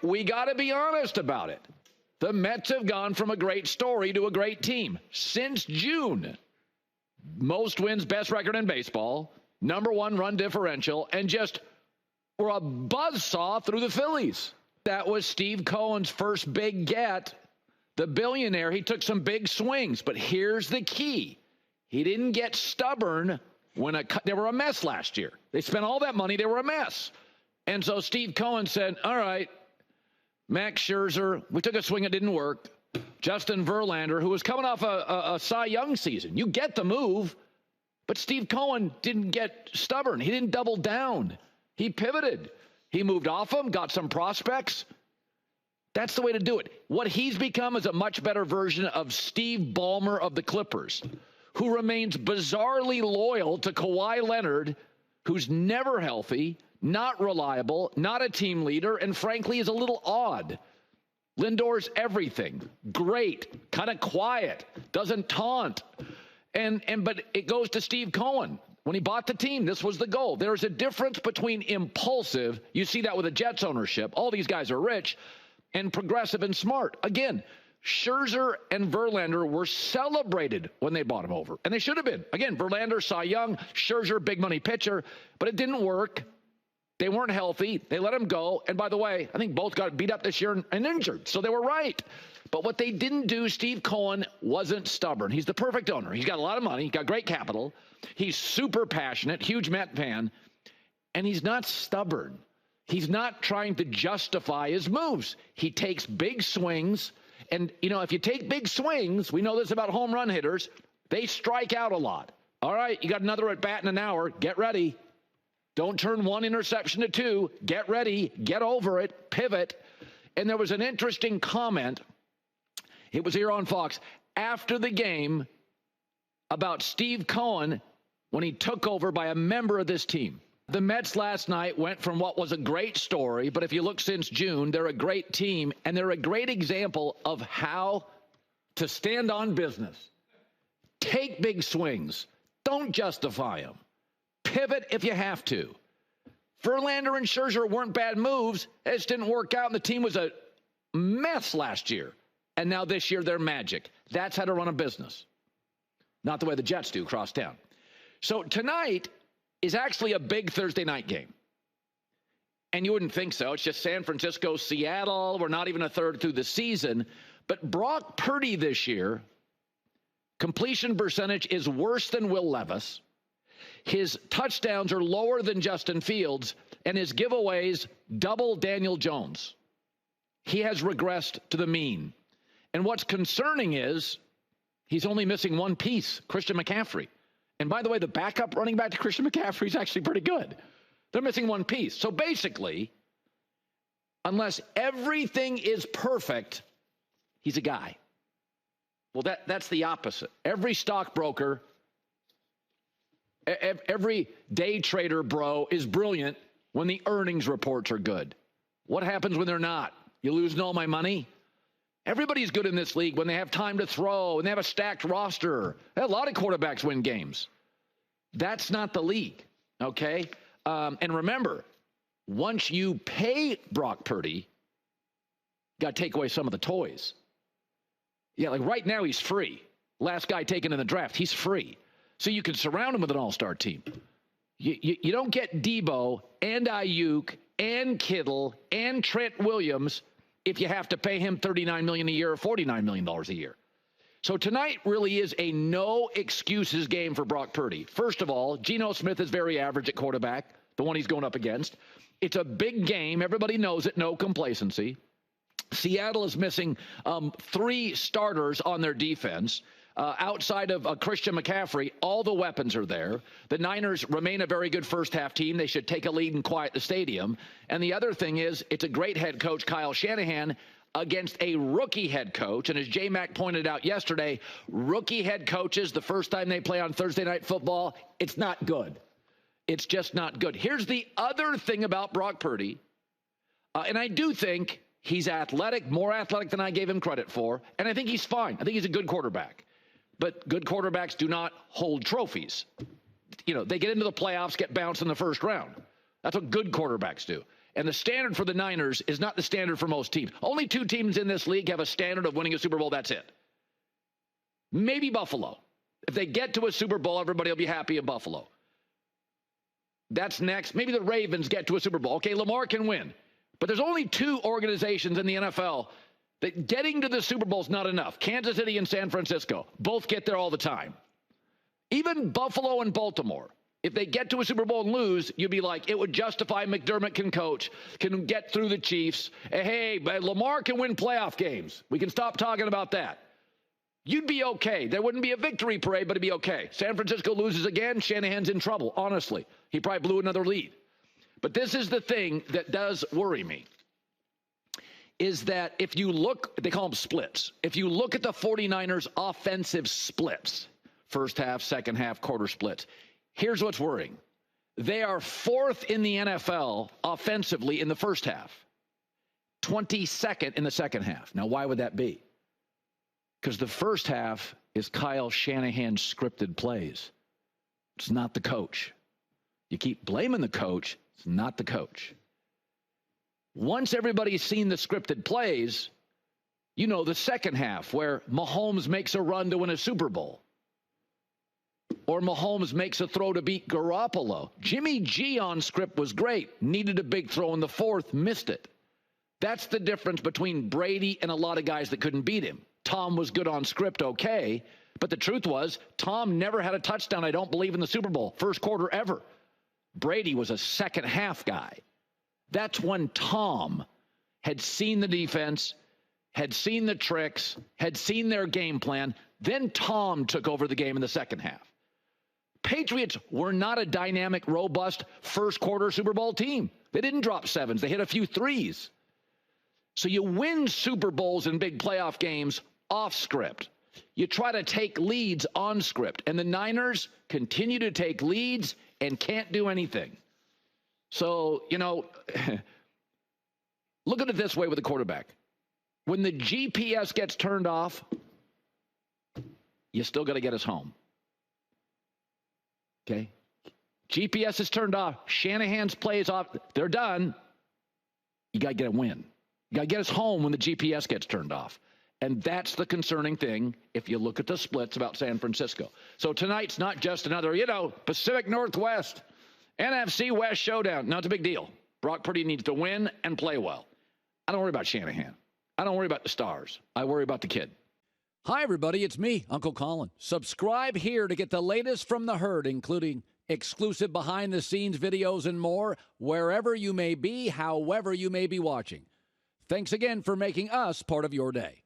We got to be honest about it. The Mets have gone from a great story to a great team. Since June, most wins, best record in baseball, #1 run differential, and just were a buzzsaw through the Phillies. That was Steve Cohen's first big get. The billionaire, he took some big swings, but here's the key. He didn't get stubborn when they were a mess last year. They spent all that money, they were a mess. And so Steve Cohen said, all right, Max Scherzer, we took a swing, it didn't work. Justin Verlander, who was coming off a Cy Young season. You get the move, but Steve Cohen didn't get stubborn. He didn't double down. He pivoted. He moved off him, got some prospects. That's the way to do it. What he's become is a much better version of Steve Ballmer of the Clippers, who remains bizarrely loyal to Kawhi Leonard, who's never healthy, not reliable, not a team leader, and frankly is a little odd. Lindor's everything. Great, kind of quiet, doesn't taunt. But it goes to Steve Cohen. When he bought the team, this was the goal. There's a difference between impulsive, you see that with the Jets ownership, all these guys are rich, and progressive and smart. Again, Scherzer and Verlander were celebrated when they bought him over, and they should have been. Again, Verlander, Cy Young, Scherzer, big money pitcher, but it didn't work. They weren't healthy. They let him go. And by the way, I think both got beat up this year and injured, so they were right. But what they didn't do, Steve Cohen wasn't stubborn. He's the perfect owner. He's got a lot of money. He's got great capital. He's super passionate, huge Met fan, and he's not stubborn. He's not trying to justify his moves. He takes big swings, and, you know, if you take big swings, we know this about home run hitters, they strike out a lot. All right, you got another at bat in an hour. Get ready. Don't turn one interception to two. Get ready. Get over it. Pivot. And there was an interesting comment. It was here on Fox after the game about Steve Cohen when he took over by a member of this team. The Mets last night went from what was a great story, but if you look since June, they're a great team, and they're a great example of how to stand on business. Take big swings. Don't justify them. Pivot if you have to. Verlander and Scherzer weren't bad moves. It just didn't work out, and the team was a mess last year. And now this year, they're magic. That's how to run a business. Not the way the Jets do, cross town. So tonight is actually a big Thursday night game. And you wouldn't think so. It's just San Francisco, Seattle. We're not even a third through the season. But Brock Purdy this year, completion percentage is worse than Will Levis. His touchdowns are lower than Justin Fields, and his giveaways double Daniel Jones. He has regressed to the mean. And what's concerning is he's only missing one piece, Christian McCaffrey. And by the way, the backup running back to Christian McCaffrey is actually pretty good. They're missing one piece. So basically, unless everything is perfect, he's a guy. Well, that's the opposite. Every stockbroker, every day trader bro is brilliant when the earnings reports are good. What happens when they're not? You losing all my money? Everybody's good in this league when they have time to throw and they have a stacked roster. A lot of quarterbacks win games. That's not the league, okay? And remember, once you pay Brock Purdy, you got to take away some of the toys. Yeah, like right now he's free. Last guy taken in the draft, he's free. So you can surround him with an all-star team. You don't get Debo and Ayuk and Kittle and Trent Williams if you have to pay him $39 million a year or $49 million a year. So tonight really is a no-excuses game for Brock Purdy. First of all, Geno Smith is very average at quarterback, the one he's going up against. It's a big game. Everybody knows it. No complacency. Seattle is missing 3 starters on their defense. Outside of Christian McCaffrey, all the weapons are there. The Niners remain a very good first-half team. They should take a lead and quiet the stadium. And the other thing is, it's a great head coach, Kyle Shanahan, against a rookie head coach. And as J-Mac pointed out yesterday, rookie head coaches, the first time they play on Thursday Night Football, it's not good. It's just not good. Here's the other thing about Brock Purdy, and I do think he's athletic, more athletic than I gave him credit for, and I think he's fine. I think he's a good quarterback. But good quarterbacks do not hold trophies. You know, they get into the playoffs, get bounced in the first round. That's what good quarterbacks do. And the standard for the Niners is not the standard for most teams. Only 2 teams in this league have a standard of winning a Super Bowl. That's it. Maybe Buffalo. If they get to a Super Bowl, everybody will be happy in Buffalo. That's next. Maybe the Ravens get to a Super Bowl. Okay, Lamar can win. But there's only 2 organizations in the NFL that getting to the Super Bowl is not enough. Kansas City and San Francisco both get there all the time. Even Buffalo and Baltimore, if they get to a Super Bowl and lose, you'd be like, it would justify McDermott can coach, can get through the Chiefs. Hey, but Lamar can win playoff games. We can stop talking about that. You'd be okay. There wouldn't be a victory parade, but it'd be okay. San Francisco loses again, Shanahan's in trouble, honestly. He probably blew another lead. But this is the thing that does worry me, is that if you look, they call them splits. If you look at the 49ers offensive splits, first half, second half, quarter splits, here's what's worrying. They are 4th in the NFL offensively in the first half, 22nd in the second half. Now, why would that be? Because the first half is Kyle Shanahan's scripted plays. It's not the coach. You keep blaming the coach. It's not the coach. Once everybody's seen the scripted plays, you know the second half where Mahomes makes a run to win a Super Bowl. Or Mahomes makes a throw to beat Garoppolo. Jimmy G on script was great. Needed a big throw in the fourth, missed it. That's the difference between Brady and a lot of guys that couldn't beat him. Tom was good on script, okay. But the truth was, Tom never had a touchdown, I don't believe, in the Super Bowl. First quarter ever. Brady was a second half guy. That's when Tom had seen the defense, had seen the tricks, had seen their game plan. Then Tom took over the game in the second half. Patriots were not a dynamic, robust first quarter Super Bowl team. They didn't drop sevens. They hit a few threes. So you win Super Bowls and big playoff games off script. You try to take leads on script. And the Niners continue to take leads and can't do anything. So, you know, look at it this way with the quarterback. When the GPS gets turned off, you still got to get us home. Okay? GPS is turned off. Shanahan's plays off. They're done. You got to get a win. You got to get us home when the GPS gets turned off. And that's the concerning thing if you look at the splits about San Francisco. So tonight's not just another, Pacific Northwest, NFC West showdown. No, it's a big deal. Brock Purdy needs to win and play well. I don't worry about Shanahan. I don't worry about the stars. I worry about the kid. Hi, everybody. It's me, Uncle Colin. Subscribe here to get the latest from the herd, including exclusive behind-the-scenes videos and more, wherever you may be, however you may be watching. Thanks again for making us part of your day.